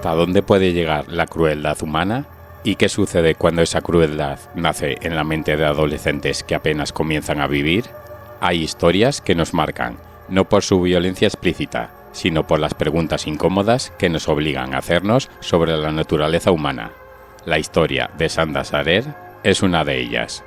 ¿Hasta dónde puede llegar la crueldad humana? ¿Y qué sucede cuando esa crueldad nace en la mente de adolescentes que apenas comienzan a vivir? Hay historias que nos marcan, no por su violencia explícita, sino por las preguntas incómodas que nos obligan a hacernos sobre la naturaleza humana. La historia de Sanda Sarer es una de ellas.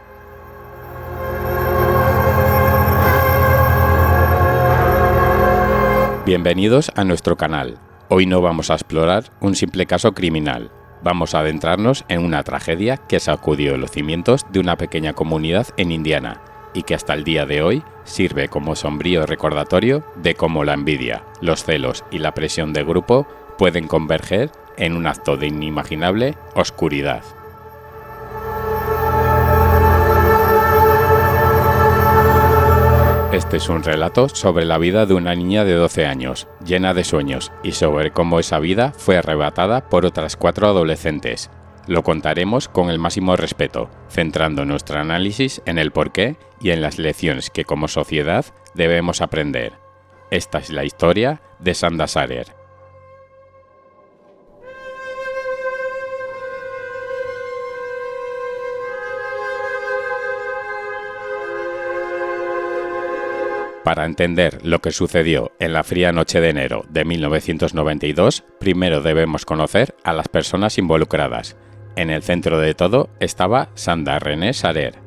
Bienvenidos a nuestro canal. Hoy no vamos a explorar un simple caso criminal. Vamos a adentrarnos en una tragedia que sacudió los cimientos de una pequeña comunidad en Indiana y que hasta el día de hoy sirve como sombrío recordatorio de cómo la envidia, los celos y la presión de grupo pueden converger en un acto de inimaginable oscuridad. Este es un relato sobre la vida de una niña de 12 años, llena de sueños, y sobre cómo esa vida fue arrebatada por otras 4 adolescentes. Lo contaremos con el máximo respeto, centrando nuestro análisis en el porqué y en las lecciones que como sociedad debemos aprender. Esta es la historia de Sanda Sarer. Para entender lo que sucedió en la fría noche de enero de 1992, primero debemos conocer a las personas involucradas. En el centro de todo estaba Sanda Renee Sarer.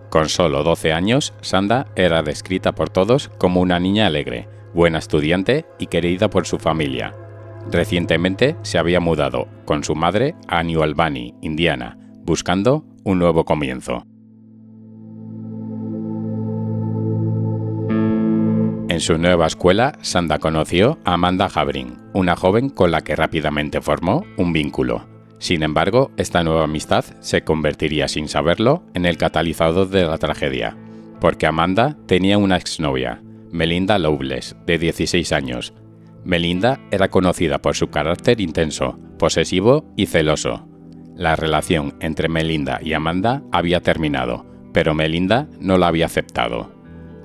Con solo 12 años, Sanda era descrita por todos como una niña alegre, buena estudiante y querida por su familia. Recientemente se había mudado con su madre a New Albany, Indiana, buscando un nuevo comienzo. En su nueva escuela, Sanda conoció a Amanda Havrin, una joven con la que rápidamente formó un vínculo. Sin embargo, esta nueva amistad se convertiría sin saberlo en el catalizador de la tragedia, porque Amanda tenía una exnovia, Melinda Loveless, de 16 años. Melinda era conocida por su carácter intenso, posesivo y celoso. La relación entre Melinda y Amanda había terminado, pero Melinda no la había aceptado.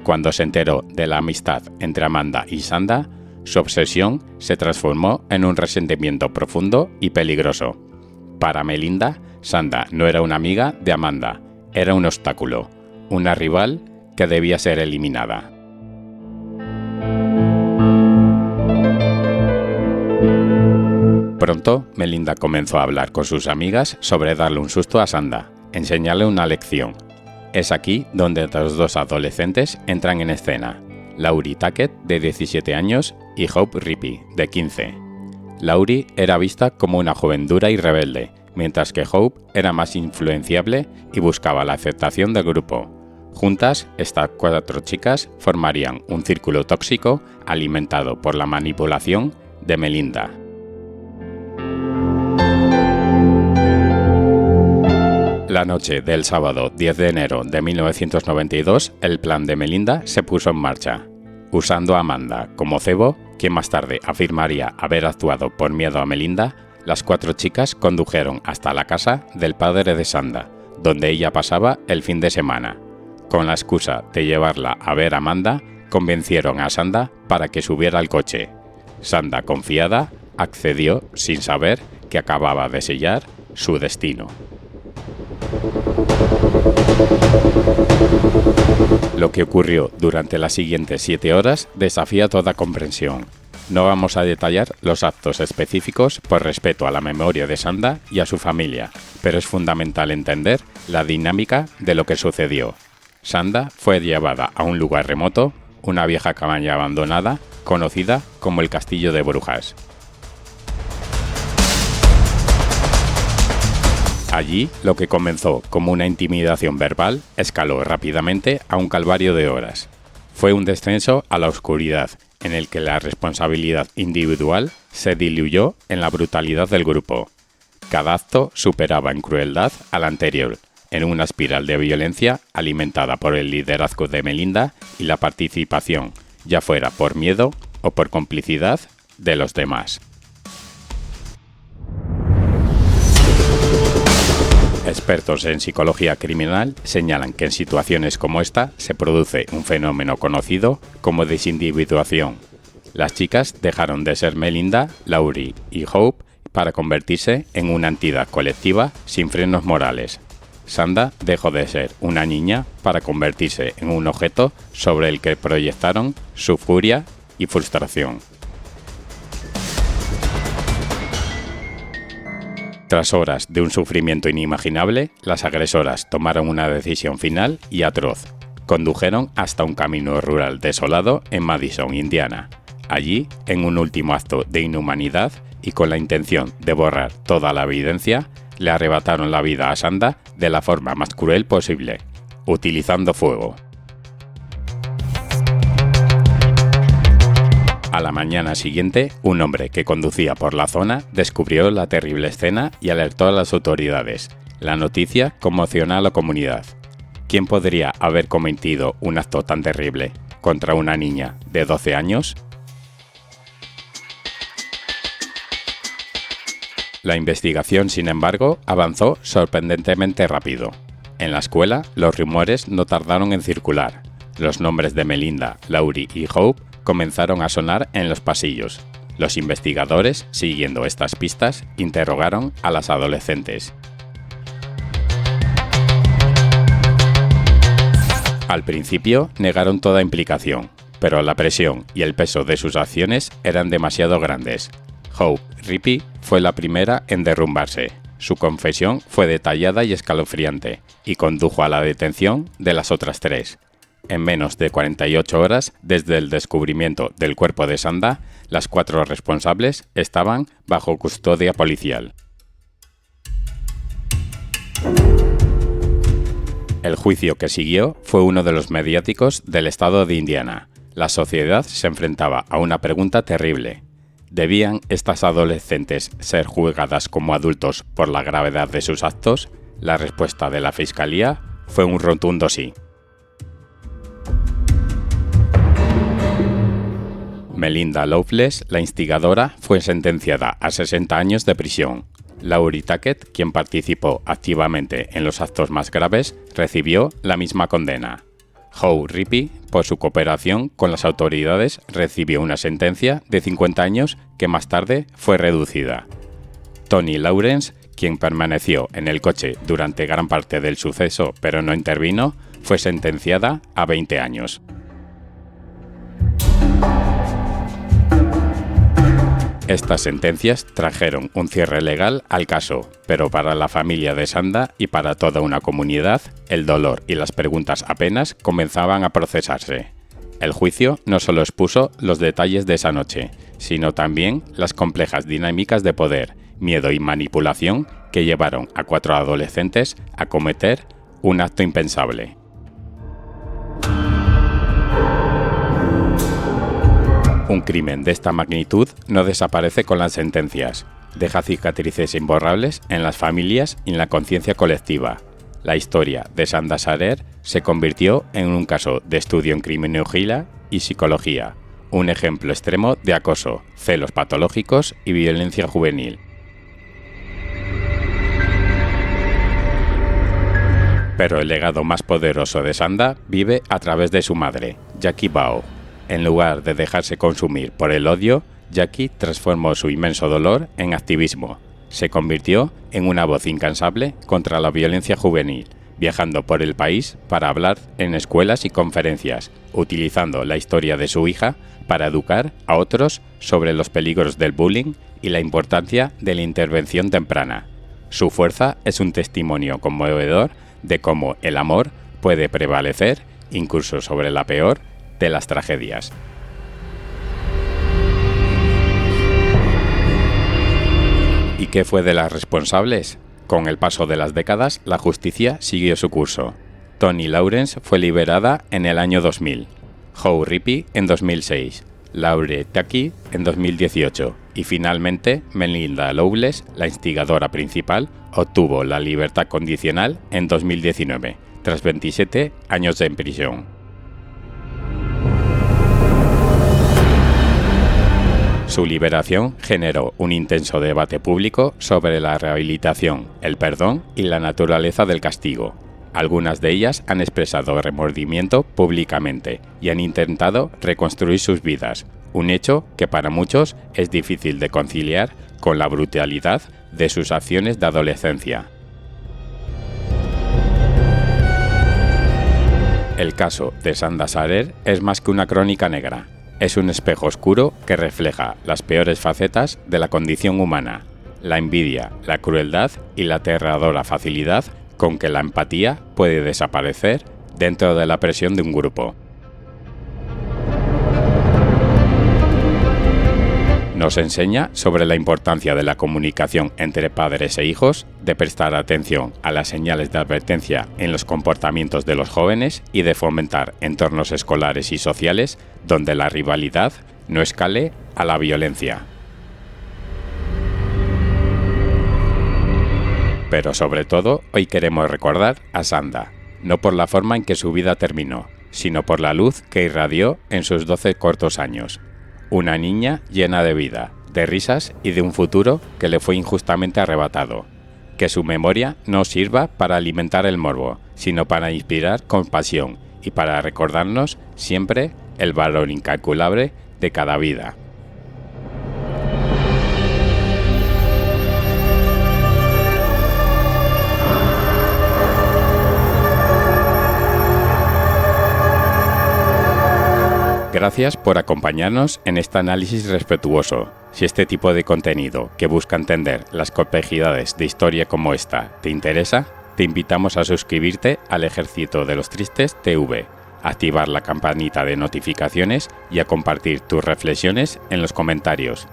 Cuando se enteró de la amistad entre Amanda y Sanda, su obsesión se transformó en un resentimiento profundo y peligroso. Para Melinda, Sanda no era una amiga de Amanda, era un obstáculo, una rival que debía ser eliminada. Pronto, Melinda comenzó a hablar con sus amigas sobre darle un susto a Sanda, enseñarle una lección. Es aquí donde los dos adolescentes entran en escena, Laurie Tackett, de 17 años, y Hope Rippey, de 15. Laurie era vista como una joven dura y rebelde, mientras que Hope era más influenciable y buscaba la aceptación del grupo. Juntas, estas 4 chicas formarían un círculo tóxico alimentado por la manipulación de Melinda. La noche del sábado 10 de enero de 1992, el plan de Melinda se puso en marcha. Usando a Amanda como cebo, quien más tarde afirmaría haber actuado por miedo a Melinda, las 4 chicas condujeron hasta la casa del padre de Sanda, donde ella pasaba el fin de semana. Con la excusa de llevarla a ver a Amanda, convencieron a Sanda para que subiera al coche. Sanda, confiada, accedió sin saber que acababa de sellar su destino. Lo que ocurrió durante las siguientes 7 horas desafía toda comprensión. No vamos a detallar los actos específicos por respeto a la memoria de Sanda y a su familia, pero es fundamental entender la dinámica de lo que sucedió. Sanda fue llevada a un lugar remoto, una vieja cabaña abandonada, conocida como el Castillo de Brujas. Allí, lo que comenzó como una intimidación verbal escaló rápidamente a un calvario de horas. Fue un descenso a la oscuridad, en el que la responsabilidad individual se diluyó en la brutalidad del grupo. Cada acto superaba en crueldad al anterior, en una espiral de violencia alimentada por el liderazgo de Melinda y la participación, ya fuera por miedo o por complicidad, de los demás. Expertos en psicología criminal señalan que en situaciones como esta se produce un fenómeno conocido como desindividuación. Las chicas dejaron de ser Melinda, Laurie y Hope para convertirse en una entidad colectiva sin frenos morales. Sanda dejó de ser una niña para convertirse en un objeto sobre el que proyectaron su furia y frustración. Tras horas de un sufrimiento inimaginable, las agresoras tomaron una decisión final y atroz. Condujeron hasta un camino rural desolado en Madison, Indiana. Allí, en un último acto de inhumanidad y con la intención de borrar toda la evidencia, le arrebataron la vida a Sanda de la forma más cruel posible, utilizando fuego. A la mañana siguiente, un hombre que conducía por la zona descubrió la terrible escena y alertó a las autoridades. La noticia conmocionó a la comunidad. ¿Quién podría haber cometido un acto tan terrible contra una niña de 12 años? La investigación, sin embargo, avanzó sorprendentemente rápido. En la escuela, los rumores no tardaron en circular. Los nombres de Melinda, Laurie y Hope comenzaron a sonar en los pasillos. Los investigadores, siguiendo estas pistas, interrogaron a las adolescentes. Al principio negaron toda implicación, pero la presión y el peso de sus acciones eran demasiado grandes. Hope Rippey fue la primera en derrumbarse. Su confesión fue detallada y escalofriante, y condujo a la detención de las otras tres. En menos de 48 horas desde el descubrimiento del cuerpo de Sanda, las 4 responsables estaban bajo custodia policial. El juicio que siguió fue uno de los mediáticos del estado de Indiana. La sociedad se enfrentaba a una pregunta terrible. ¿Debían estas adolescentes ser juzgadas como adultos por la gravedad de sus actos? La respuesta de la fiscalía fue un rotundo sí. Melinda Loveless, la instigadora, fue sentenciada a 60 años de prisión. Laurie Tackett, quien participó activamente en los actos más graves, recibió la misma condena. Hope Rippey, por su cooperación con las autoridades, recibió una sentencia de 50 años que más tarde fue reducida. Tony Lawrence, quien permaneció en el coche durante gran parte del suceso pero no intervino, fue sentenciada a 20 años. Estas sentencias trajeron un cierre legal al caso, pero para la familia de Sanda y para toda una comunidad, el dolor y las preguntas apenas comenzaban a procesarse. El juicio no solo expuso los detalles de esa noche, sino también las complejas dinámicas de poder, miedo y manipulación que llevaron a 4 adolescentes a cometer un acto impensable. Un crimen de esta magnitud no desaparece con las sentencias, deja cicatrices imborrables en las familias y en la conciencia colectiva. La historia de Sanda Sarer se convirtió en un caso de estudio en criminología y psicología, un ejemplo extremo de acoso, celos patológicos y violencia juvenil. Pero el legado más poderoso de Sanda vive a través de su madre, Jackie Bao. En lugar de dejarse consumir por el odio, Jackie transformó su inmenso dolor en activismo. Se convirtió en una voz incansable contra la violencia juvenil, viajando por el país para hablar en escuelas y conferencias, utilizando la historia de su hija para educar a otros sobre los peligros del bullying y la importancia de la intervención temprana. Su fuerza es un testimonio conmovedor de cómo el amor puede prevalecer incluso sobre la peor de las tragedias. ¿Y qué fue de las responsables? Con el paso de las décadas, la justicia siguió su curso. Tony Lawrence fue liberada en el año 2000, Hope Rippey en 2006, Laurie Tackett en 2018 y finalmente Melinda Loveless, la instigadora principal, obtuvo la libertad condicional en 2019, tras 27 años en prisión. Su liberación generó un intenso debate público sobre la rehabilitación, el perdón y la naturaleza del castigo. Algunas de ellas han expresado remordimiento públicamente y han intentado reconstruir sus vidas, un hecho que para muchos es difícil de conciliar con la brutalidad de sus acciones de adolescencia. El caso de Sanda Sarer es más que una crónica negra. Es un espejo oscuro que refleja las peores facetas de la condición humana, la envidia, la crueldad y la aterradora facilidad con que la empatía puede desaparecer dentro de la presión de un grupo. Nos enseña sobre la importancia de la comunicación entre padres e hijos, de prestar atención a las señales de advertencia en los comportamientos de los jóvenes y de fomentar entornos escolares y sociales donde la rivalidad no escale a la violencia. Pero sobre todo, hoy queremos recordar a Sanda, no por la forma en que su vida terminó, sino por la luz que irradió en sus 12 cortos años. Una niña llena de vida, de risas y de un futuro que le fue injustamente arrebatado. Que su memoria no sirva para alimentar el morbo, sino para inspirar compasión y para recordarnos siempre el valor incalculable de cada vida. Gracias por acompañarnos en este análisis respetuoso. Si este tipo de contenido que busca entender las complejidades de historia como esta te interesa, te invitamos a suscribirte al Ejército de los Tristes TV, a activar la campanita de notificaciones y a compartir tus reflexiones en los comentarios.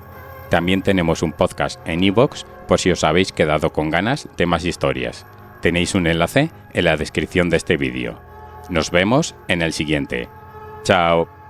También tenemos un podcast en iVoox por si os habéis quedado con ganas de más historias. Tenéis un enlace en la descripción de este vídeo. Nos vemos en el siguiente. ¡Chao!